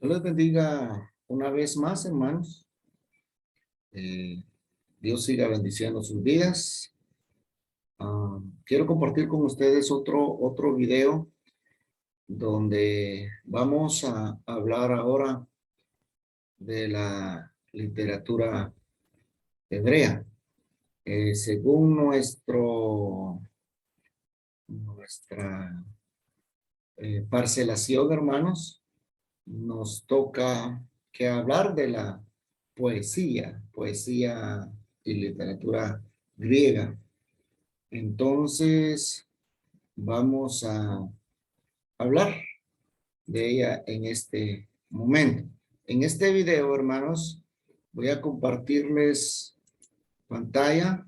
Dios les bendiga una vez más, hermanos. Eh, Dios siga bendiciendo sus vidas. Quiero compartir con ustedes otro video donde vamos a hablar ahora de la literatura hebrea. Según nuestra parcelación, hermanos, nos toca que hablar de la poesía y literatura griega. Entonces, vamos a hablar de ella en este momento. En este video, hermanos, voy a compartirles pantalla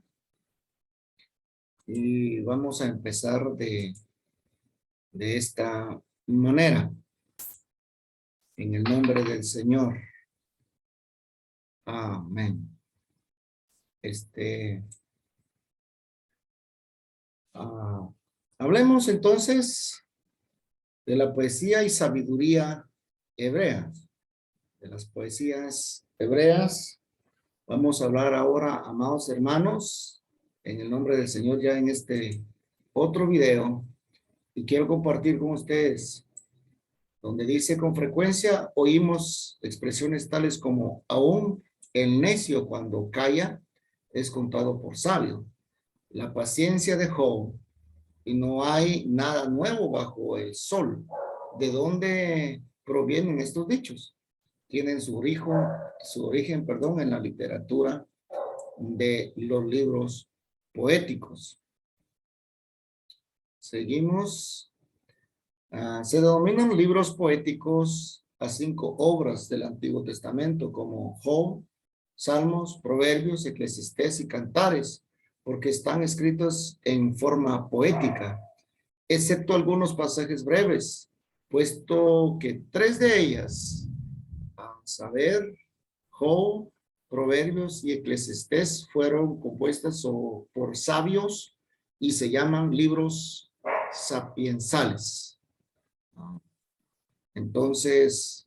y vamos a empezar de esta manera. En el nombre del Señor. Amén. Hablemos entonces de la poesía y sabiduría hebrea. De las poesías hebreas. Vamos a hablar ahora, amados hermanos, en el nombre del Señor, ya en este otro video. Y quiero compartir con ustedes, donde dice: con frecuencia oímos expresiones tales como: aún el necio cuando calla es contado por sabio. La paciencia de Job, y no hay nada nuevo bajo el sol. ¿De dónde provienen estos dichos? Tienen su origen, en la literatura de los libros poéticos. Seguimos. Se denominan libros poéticos a 5 obras del Antiguo Testamento, como Job, Salmos, Proverbios, Eclesiastés y Cantares, porque están escritos en forma poética, excepto algunos pasajes breves, puesto que 3 de ellas, a saber, Job, Proverbios y Eclesiastés, fueron compuestas por sabios y se llaman libros sapiensales. Entonces,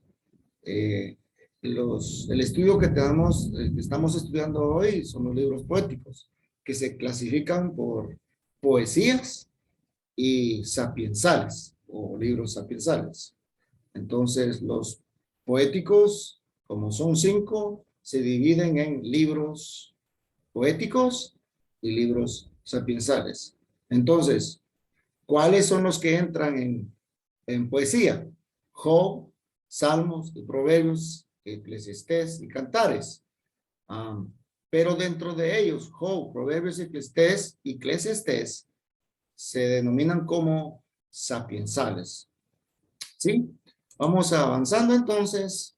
el estudio que estamos estudiando hoy son los libros poéticos, que se clasifican por poesías y sapiensales, o libros sapiensales. Entonces, los poéticos, como son 5, se dividen en libros poéticos y libros sapiensales. Entonces, ¿cuáles son los que entran en poesía? Job, Salmos y Proverbios, Eclesiastés y Cantares. Pero dentro de ellos, Job, Proverbios, Eclesiastés se denominan como sapiensales. ¿Sí? Vamos avanzando entonces.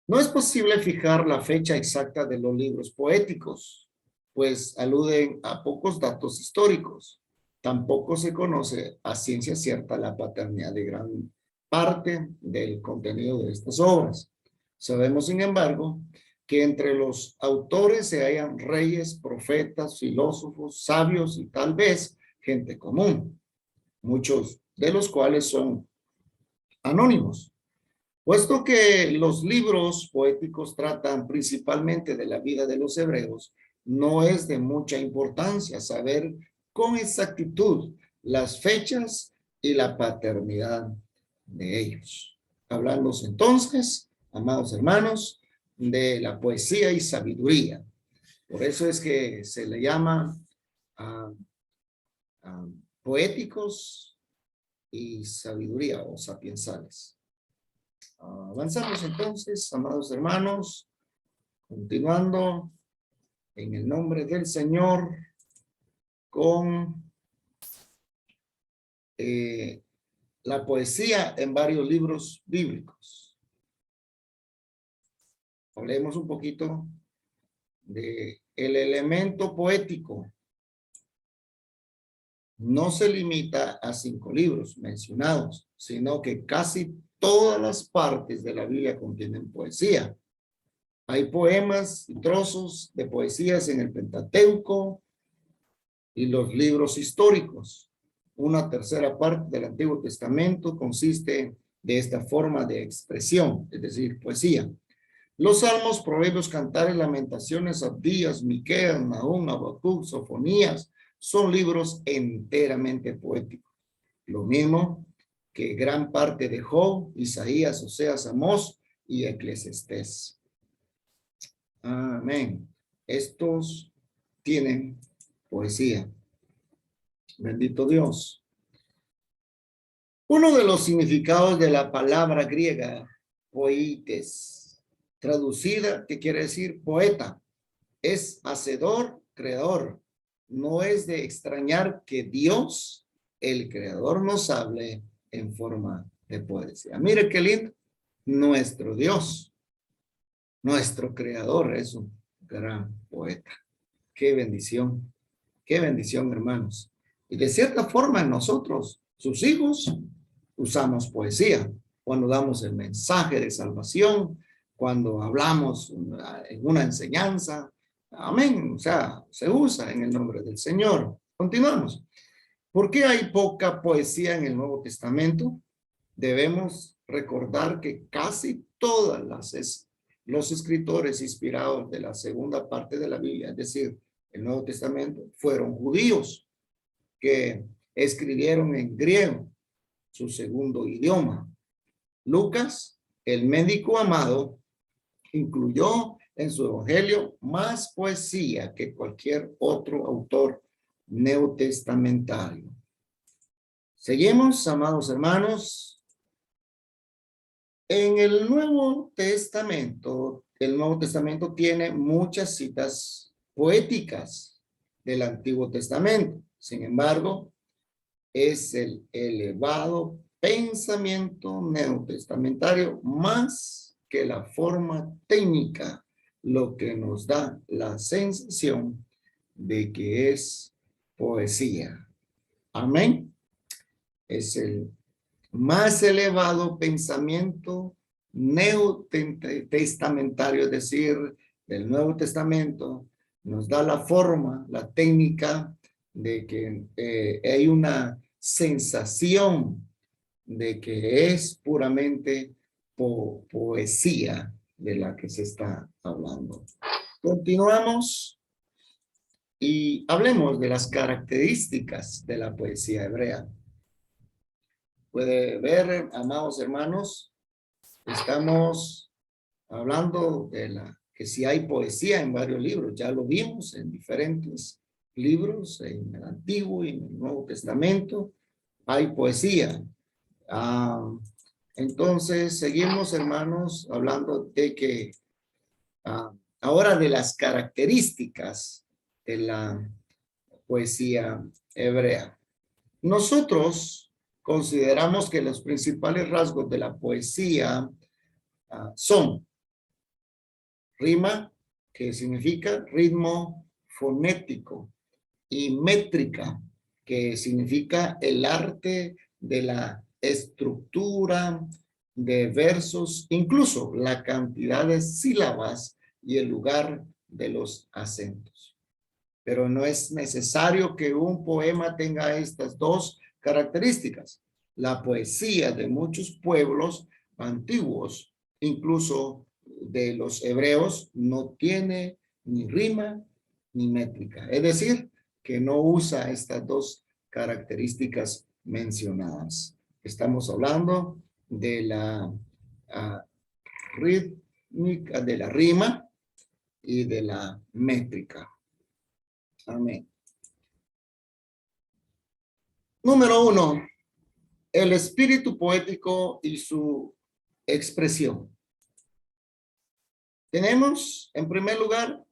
No es posible fijar la fecha exacta de los libros poéticos, pues aluden a pocos datos históricos. Tampoco se conoce a ciencia cierta la paternidad de gran parte del contenido de estas obras. Sabemos, sin embargo, que entre los autores se hallan reyes, profetas, filósofos, sabios y tal vez gente común, muchos de los cuales son anónimos. Puesto que los libros poéticos tratan principalmente de la vida de los hebreos, no es de mucha importancia saber con exactitud las fechas y la paternidad de ellos. Hablamos entonces, amados hermanos, de la poesía y sabiduría. Por eso es que se le llama poéticos y sabiduría o sapiensales. Avanzamos entonces, amados hermanos, continuando en el nombre del Señor con la poesía en varios libros bíblicos. Hablemos un poquito de el elemento poético. No se limita a 5 libros mencionados, sino que casi todas las partes de la Biblia contienen poesía. Hay poemas y trozos de poesías en el Pentateuco y los libros históricos. Una tercera parte del Antiguo Testamento consiste de esta forma de expresión, es decir, poesía. Los salmos, proverbios, cantares, lamentaciones, Abdías, Miqueas, Nahum, Habacuc, Sofonías, son libros enteramente poéticos. Lo mismo que gran parte de Job, Isaías, Oseas, Amós y Eclesiastés. Amén. Estos tienen poesía. Bendito Dios. Uno de los significados de la palabra griega, poietes, traducida, que quiere decir poeta, es hacedor, creador. No es de extrañar que Dios, el creador, nos hable en forma de poesía. Mire qué lindo. Nuestro Dios, nuestro creador, es un gran poeta. Qué bendición, hermanos. Y de cierta forma nosotros, sus hijos, usamos poesía cuando damos el mensaje de salvación, cuando hablamos en una enseñanza. Amén. O sea, se usa en el nombre del Señor. Continuamos. ¿Por qué hay poca poesía en el Nuevo Testamento? Debemos recordar que casi todas los escritores inspirados de la segunda parte de la Biblia, es decir, el Nuevo Testamento, fueron judíos que escribieron en griego, su segundo idioma. Lucas, el médico amado, incluyó en su evangelio más poesía que cualquier otro autor neotestamentario. Seguimos, amados hermanos. En el Nuevo Testamento tiene muchas citas poéticas del Antiguo Testamento. Sin embargo, es el elevado pensamiento neotestamentario más que la forma técnica lo que nos da la sensación de que es poesía. Amén. Es el más elevado pensamiento neotestamentario, es decir, del Nuevo Testamento, nos da la forma, la técnica de que hay una sensación de que es puramente poesía de la que se está hablando. Continuamos y hablemos de las características de la poesía hebrea. Puede ver, amados hermanos, estamos hablando de que si hay poesía en varios libros, ya lo vimos en diferentes libros, en el Antiguo y en el Nuevo Testamento, hay poesía. Entonces, seguimos, hermanos, hablando de que ahora de las características de la poesía hebrea. Nosotros consideramos que los principales rasgos de la poesía son rima, que significa ritmo fonético, y métrica, que significa el arte de la estructura de versos, incluso la cantidad de sílabas y el lugar de los acentos. Pero no es necesario que un poema tenga estas dos características. La poesía de muchos pueblos antiguos, incluso de los hebreos, no tiene ni rima ni métrica. Es decir, que no usa estas dos características mencionadas. Estamos hablando de la rítmica, de la rima y de la métrica. Amén. Número 1, el espíritu poético y su expresión. Tenemos, en primer lugar,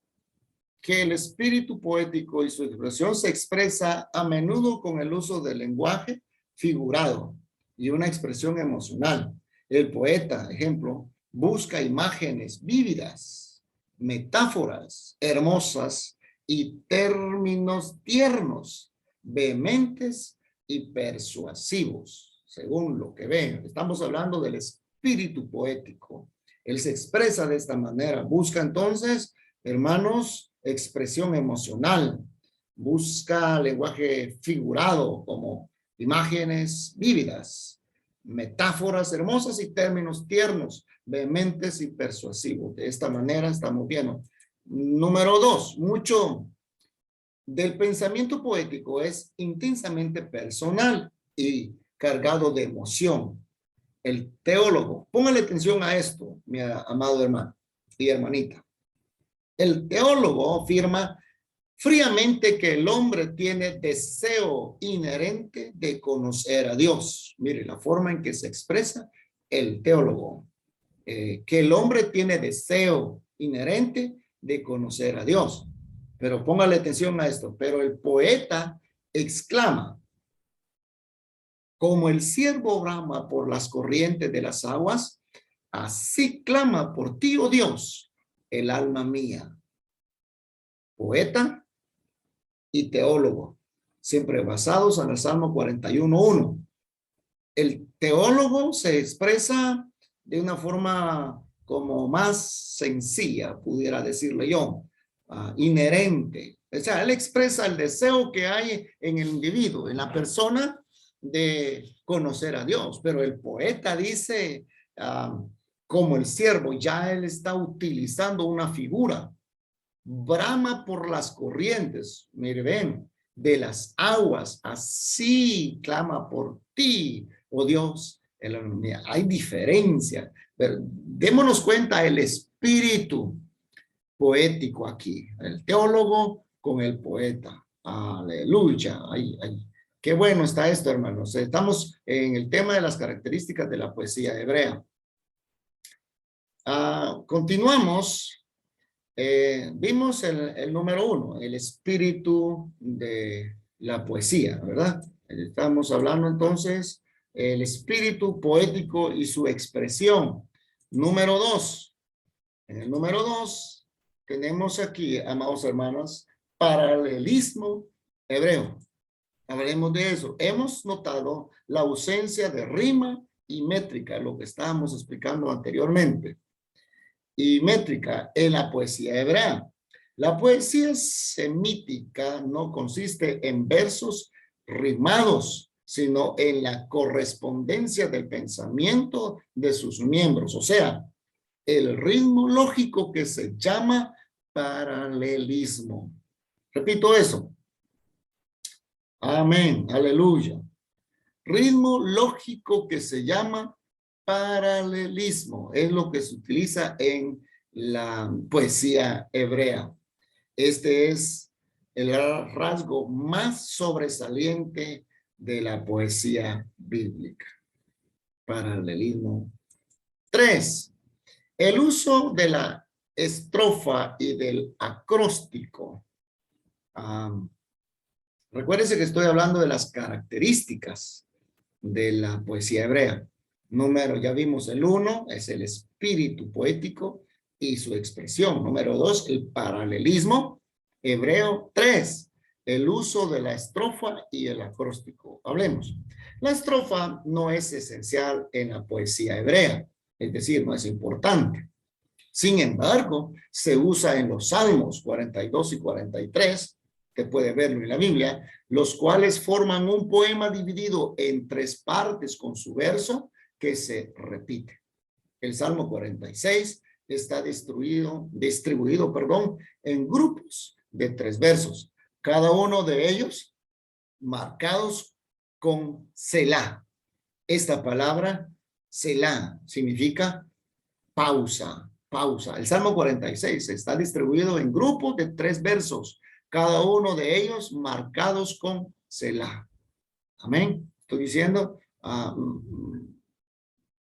que el espíritu poético y su expresión se expresa a menudo con el uso del lenguaje figurado y una expresión emocional. El poeta, ejemplo, busca imágenes vívidas, metáforas hermosas y términos tiernos, vehementes y persuasivos, según lo que ven. Estamos hablando del espíritu poético. Él se expresa de esta manera. Busca entonces, hermanos, expresión emocional. Busca lenguaje figurado como imágenes vívidas, metáforas hermosas y términos tiernos, vehementes y persuasivos. De esta manera estamos viendo. Número 2, mucho del pensamiento poético es intensamente personal y cargado de emoción. El teólogo, póngale atención a esto, mi amado hermano y hermanita. El teólogo afirma fríamente que el hombre tiene deseo inherente de conocer a Dios. Mire la forma en que se expresa el teólogo. Que el hombre tiene deseo inherente de conocer a Dios. Pero póngale atención a esto. Pero el poeta exclama, como el ciervo brama por las corrientes de las aguas, así clama por ti, oh Dios, el alma mía. Poeta y teólogo, siempre basados en el Salmo 41:1. El teólogo se expresa de una forma como más sencilla, pudiera decirle yo, inherente. O sea, él expresa el deseo que hay en el individuo, en la persona, de conocer a Dios. Pero el poeta dice, como el siervo, ya él está utilizando una figura. Brama por las corrientes, mire, ven, de las aguas, así clama por ti, oh Dios. Hay diferencia, pero démonos cuenta el espíritu poético aquí, el teólogo con el poeta. Aleluya. Qué bueno está esto, hermanos. Estamos en el tema de las características de la poesía hebrea. Continuamos. Vimos el número 1, el espíritu de la poesía, ¿verdad? Estamos hablando entonces el espíritu poético y su expresión. Número 2. En el número 2 tenemos aquí, amados hermanos, paralelismo hebreo. Hablaremos de eso. Hemos notado la ausencia de rima y métrica, lo que estábamos explicando anteriormente. Y métrica en la poesía hebrea. La poesía semítica no consiste en versos rimados, sino en la correspondencia del pensamiento de sus miembros, o sea, el ritmo lógico que se llama paralelismo. Repito eso. Amén, aleluya. Ritmo lógico que se llama paralelismo. Es lo que se utiliza en la poesía hebrea. Este es el rasgo más sobresaliente de la poesía bíblica. Paralelismo. 3. El uso de la estrofa y del acróstico. Recuérdense que estoy hablando de las características de la poesía hebrea. Número, ya vimos el 1, es el espíritu poético y su expresión. Número 2, el paralelismo hebreo. 3, el uso de la estrofa y el acróstico. Hablemos. La estrofa no es esencial en la poesía hebrea, es decir, no es importante. Sin embargo, se usa en los Salmos 42 y 43, que puede verlo en la Biblia, los cuales forman un poema dividido en 3 partes con su verso que se repite. El Salmo 46 está distribuido, en grupos de 3 versos, cada uno de ellos marcados con Selah. Esta palabra, Selah, significa pausa, pausa. El Salmo 46 está distribuido en grupos de 3 versos, cada uno de ellos marcados con Selah. Amén. Estoy diciendo,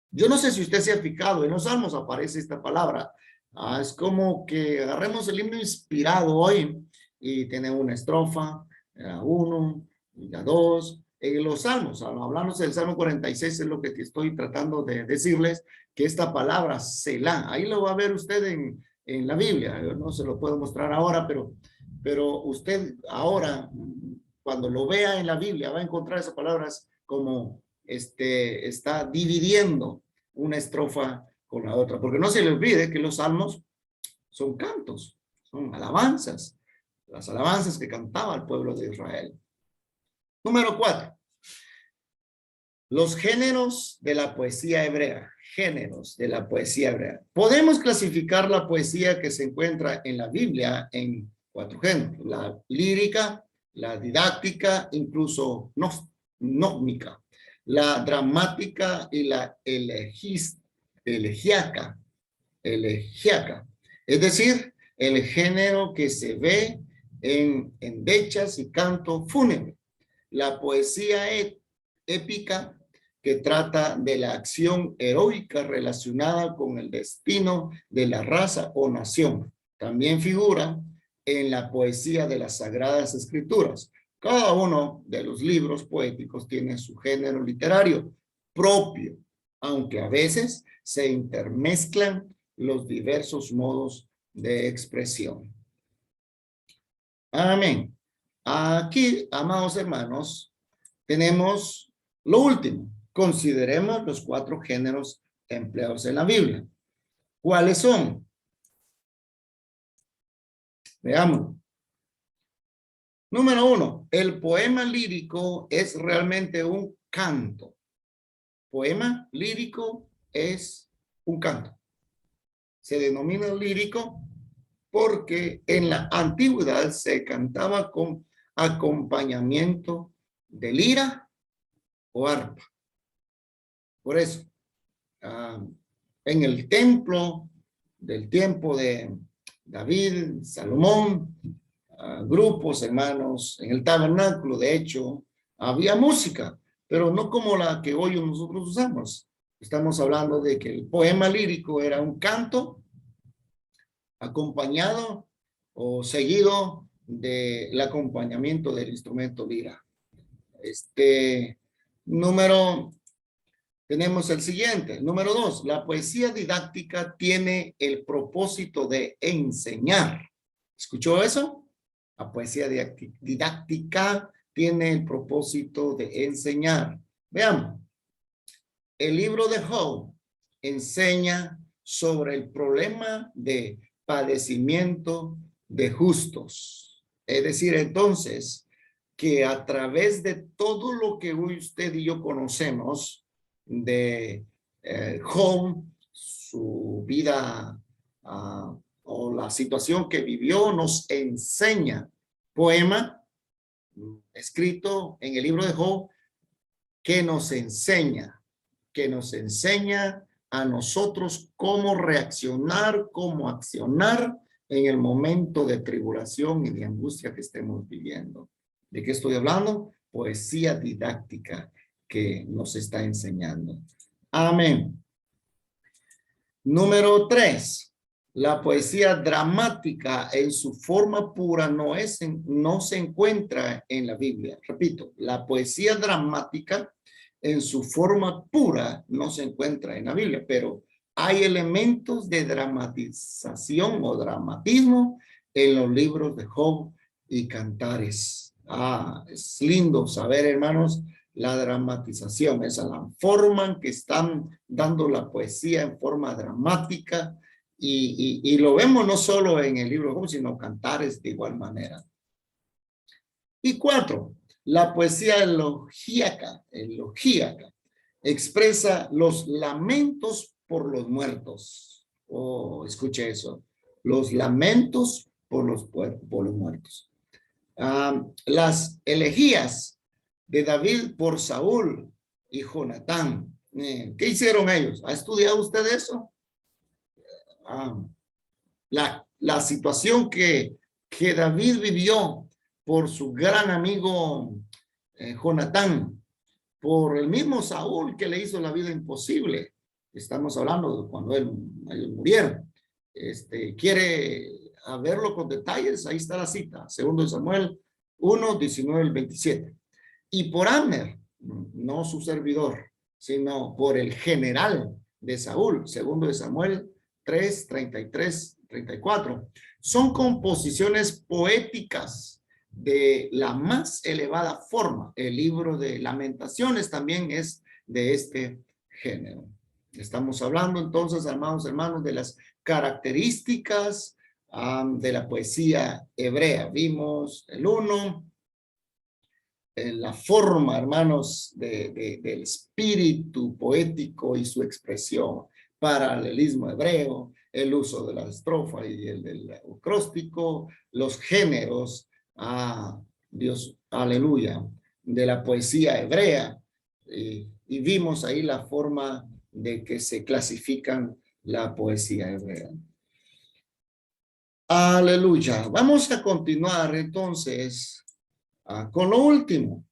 yo no sé si usted se ha fijado, en los Salmos aparece esta palabra. Es como que agarremos el himno inspirado hoy y tiene una estrofa, 1, la 2. En los Salmos, hablando del Salmo 46, es lo que estoy tratando de decirles, que esta palabra Selah, ahí lo va a ver usted en la Biblia. Yo no se lo puedo mostrar ahora, pero usted ahora, cuando lo vea en la Biblia, va a encontrar esas palabras como está dividiendo una estrofa con la otra. Porque no se le olvide que los salmos son cantos, son alabanzas, las alabanzas que cantaba el pueblo de Israel. Número 4. Los géneros de la poesía hebrea. Géneros de la poesía hebrea. Podemos clasificar la poesía que se encuentra en la Biblia en 4 géneros. La lírica, la didáctica, incluso gnóstica, la dramática y la elegíaca. Es decir, el género que se ve en endechas y canto fúnebre. La poesía épica, que trata de la acción heroica relacionada con el destino de la raza o nación. También figura en la poesía de las Sagradas Escrituras. Cada uno de los libros poéticos tiene su género literario propio, aunque a veces se intermezclan los diversos modos de expresión. Amén. Aquí, amados hermanos, tenemos lo último. Consideremos los 4 géneros empleados en la Biblia. ¿Cuáles son? Veamos. Número 1, el poema lírico es realmente un canto. Poema lírico es un canto. Se denomina lírico porque en la antigüedad se cantaba con acompañamiento de lira o arpa. Por eso, en el templo del tiempo de David, Salomón, grupos, hermanos, en el tabernáculo, de hecho, había música, pero no como la que hoy nosotros usamos. Estamos hablando de que el poema lírico era un canto acompañado o seguido del acompañamiento del instrumento lira. Tenemos el siguiente, número 2. La poesía didáctica tiene el propósito de enseñar. ¿Escuchó eso? La poesía didáctica tiene el propósito de enseñar. Veamos. El libro de Job enseña sobre el problema de padecimiento de justos. Es decir, entonces, que a través de todo lo que hoy usted y yo conocemos de Job, su vida o la situación que vivió, nos enseña poema escrito en el libro de Job que nos enseña a nosotros cómo reaccionar, cómo accionar en el momento de tribulación y de angustia que estemos viviendo. ¿De qué estoy hablando? Poesía didáctica que nos está enseñando. Amén. Número 3. La poesía dramática en su forma pura no se encuentra en la Biblia. Repito, la poesía dramática en su forma pura no se encuentra en la Biblia, pero hay elementos de dramatización o dramatismo en los libros de Job y Cantares. Es lindo saber, hermanos, la dramatización, esa es la forma en que están dando la poesía en forma dramática y lo vemos no solo en el libro de Job, sino Cantares de igual manera. Y 4, la poesía elegíaca expresa los lamentos por los muertos. Oh, escuche eso. Los lamentos por los muertos. Las elegías de David por Saúl y Jonatán. ¿Qué hicieron ellos? ¿Ha estudiado usted eso? La situación que David vivió por su gran amigo Jonatán, por el mismo Saúl que le hizo la vida imposible. Estamos hablando de cuando ellos murieron. Quiere verlo con detalles, ahí está la cita, 2 Samuel 1, 19 al 27. Y por Abner, no su servidor, sino por el general de Saúl, 2 Samuel 3, 33, 34. Son composiciones poéticas de la más elevada forma. El libro de Lamentaciones también es de este género. Estamos hablando entonces, amados hermanos, de las características de la poesía hebrea. Vimos el 1, la forma, hermanos, del espíritu poético y su expresión, paralelismo hebreo, el uso de la estrofa y el del acróstico, los géneros, Dios, aleluya, de la poesía hebrea, y vimos ahí la forma de que se clasifican la poesía hebrea. Aleluya. Vamos a continuar entonces con lo último.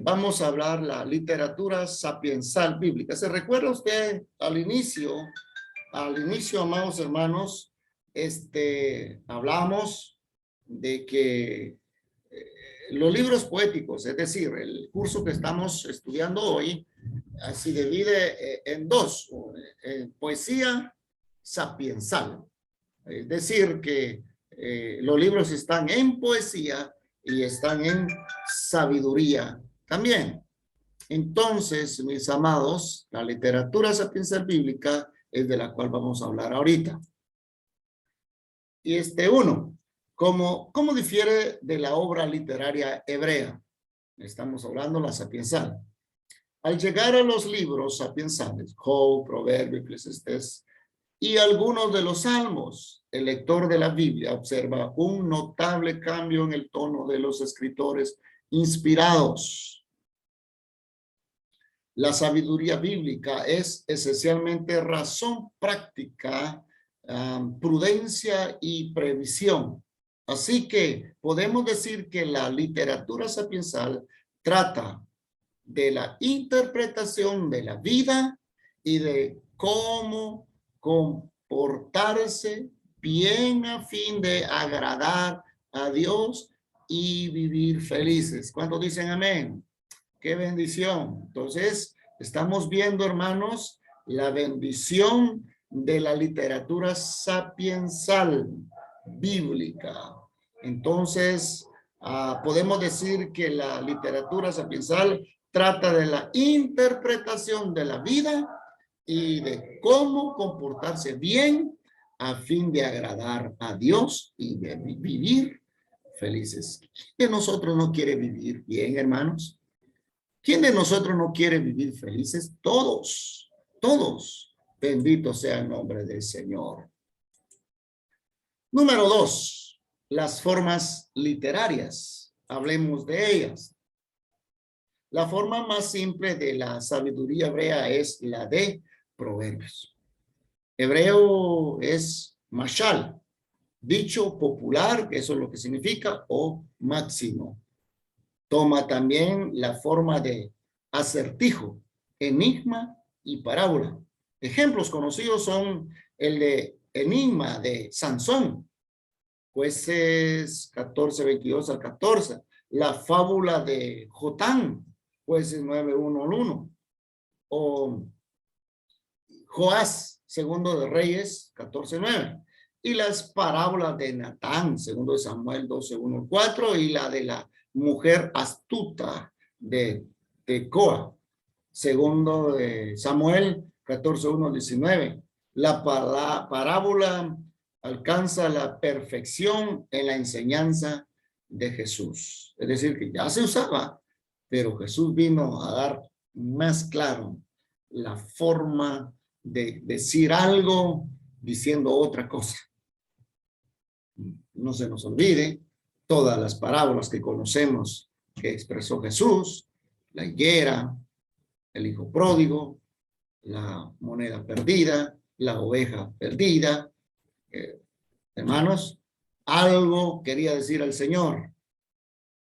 Vamos a hablar la literatura sapiensal bíblica. ¿Se recuerda usted al inicio, amados hermanos, hablamos de que los libros poéticos, es decir, el curso que estamos estudiando hoy, se divide en dos, poesía sapiensal. Es decir, que los libros están en poesía y están en sabiduría también. Entonces, mis amados, la literatura sapiensal bíblica es de la cual vamos a hablar ahorita. Y uno, ¿cómo difiere de la obra literaria hebrea? Estamos hablando de la sapiensal. Al llegar a los libros sapiensales, Job, Proverbio, Eclesiastés y algunos de los salmos, el lector de la Biblia observa un notable cambio en el tono de los escritores inspirados. La sabiduría bíblica es esencialmente razón práctica, prudencia y previsión. Así que podemos decir que la literatura sapiensal trata de la interpretación de la vida y de cómo comportarse bien a fin de agradar a Dios y vivir felices. ¿Cuántos dicen amén? ¡Qué bendición! Entonces, estamos viendo, hermanos, la bendición de la literatura sapiensal bíblica. Entonces, podemos decir que la literatura sapiensal trata de la interpretación de la vida y de cómo comportarse bien a fin de agradar a Dios y de vivir felices. ¿Quién de nosotros no quiere vivir bien, hermanos? ¿Quién de nosotros no quiere vivir felices? Todos, todos. Bendito sea el nombre del Señor. Número 2, las formas literarias. Hablemos de ellas. La forma más simple de la sabiduría hebrea es la de proverbios. Hebreo es mashal, dicho popular, que eso es lo que significa, o máximo. Toma también la forma de acertijo, enigma y parábola. Ejemplos conocidos son el de enigma de Sansón, Jueces 14, 22 al 14. La fábula de Jotán, Jueces 9, 1 al 1. O Joás, segundo de Reyes, 14, 9. Y las parábolas de Natán, segundo de Samuel 12, 1 al 4. Y la de la mujer astuta de Tecoa, segundo de Samuel 14, 1 al 19. La parábola alcanza la perfección en la enseñanza de Jesús. Es decir, que ya se usaba, pero Jesús vino a dar más claro la forma de decir algo diciendo otra cosa. No se nos olvide todas las parábolas que conocemos que expresó Jesús: la higuera, el hijo pródigo, la moneda perdida, la oveja perdida. Hermanos, algo quería decir el Señor,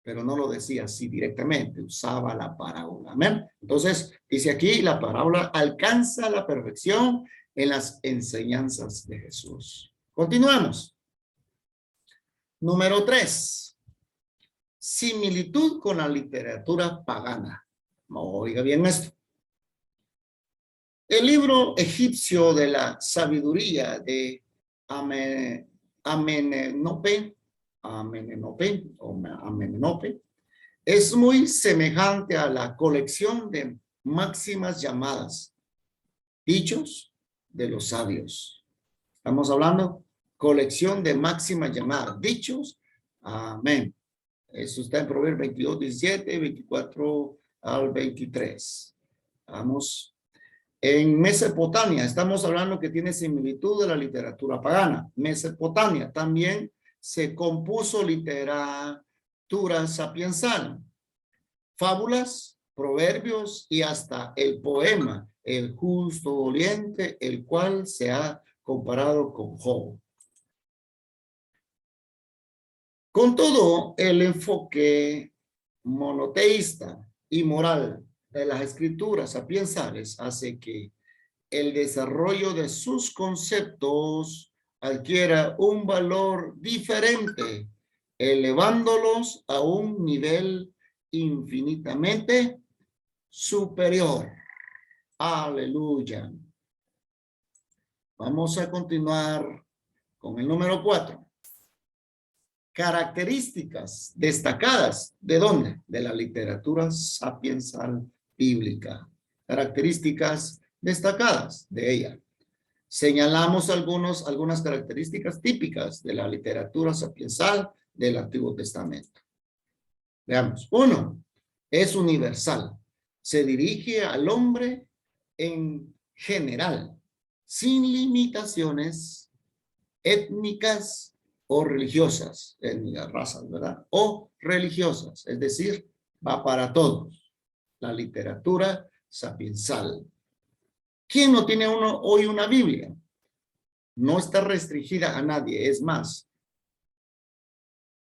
pero no lo decía así directamente, usaba la parábola. Amén. Entonces, dice aquí, la parábola alcanza la perfección en las enseñanzas de Jesús. Continuamos. Número 3. Similitud con la literatura pagana. Oiga bien esto. El libro egipcio de la sabiduría de Amenenope es muy semejante a la colección de máximas llamadas dichos de los sabios. Estamos hablando colección de máximas llamadas dichos. Amén. Eso está en Proverbios 22, 17, 24 al 23. Vamos. En Mesopotamia, estamos hablando que tiene similitud de la literatura pagana. Mesopotamia también se compuso literatura sapiensal, fábulas, proverbios y hasta el poema, el justo doliente, el cual se ha comparado con Job. Con todo, el enfoque monoteísta y moral de las escrituras sapiensales hace que el desarrollo de sus conceptos adquiera un valor diferente, elevándolos a un nivel infinitamente superior. Aleluya. Vamos a continuar con el número 4. Características destacadas. ¿De dónde? De la literatura sapiensal bíblica. Características destacadas de ella. Señalamos algunas características típicas de la literatura sapiensal del Antiguo Testamento. Veamos. 1. Es universal. Se dirige al hombre en general, sin limitaciones étnicas o religiosas, étnicas, razas, ¿verdad? O religiosas, es decir, va para todos. La literatura sapiensal. ¿Quién no tiene hoy una Biblia? No está restringida a nadie, es más.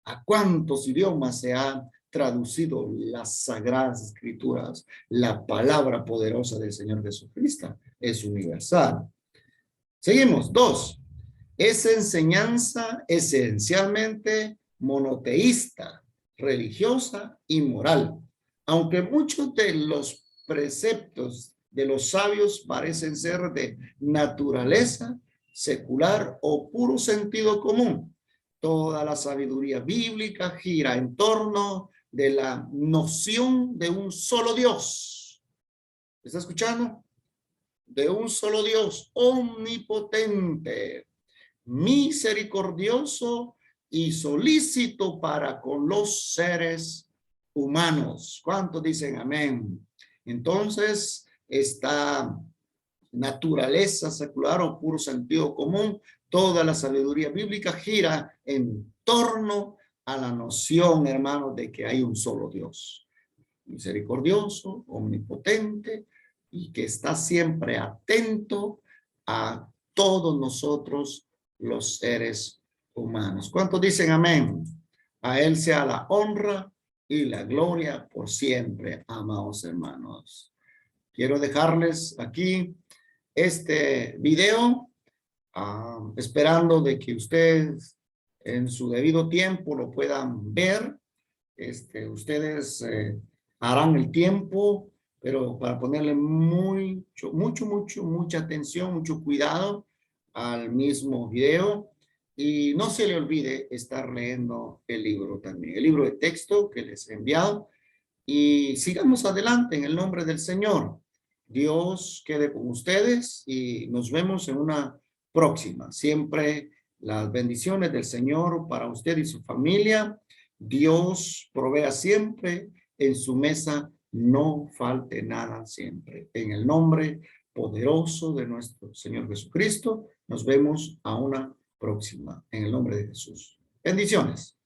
¿A cuántos idiomas se han traducido las sagradas escrituras? La palabra poderosa del Señor Jesucristo es universal. Seguimos. 2. Es enseñanza esencialmente monoteísta, religiosa y moral. Aunque muchos de los preceptos de los sabios parecen ser de naturaleza secular o puro sentido común, toda la sabiduría bíblica gira en torno de la noción de un solo Dios. ¿Está escuchando? De un solo Dios omnipotente, misericordioso y solícito para con los seres humanos. ¿Cuántos dicen amén? Entonces, esta naturaleza secular o puro sentido común, toda la sabiduría bíblica gira en torno a la noción, hermanos, de que hay un solo Dios, misericordioso, omnipotente, y que está siempre atento a todos nosotros los seres humanos. ¿Cuántos dicen amén? A Él sea la honra y la gloria por siempre, amados hermanos. Quiero dejarles aquí este video, esperando de que ustedes en su debido tiempo lo puedan ver. Ustedes harán el tiempo, pero para ponerle mucha atención, mucho cuidado al mismo video. Y no se le olvide estar leyendo el libro también, el libro de texto que les he enviado. Y sigamos adelante en el nombre del Señor. Dios quede con ustedes y nos vemos en una próxima. Siempre las bendiciones del Señor para usted y su familia. Dios provea siempre en su mesa, no falte nada siempre. En el nombre poderoso de nuestro Señor Jesucristo, nos vemos a una próxima. En el nombre de Jesús. Bendiciones.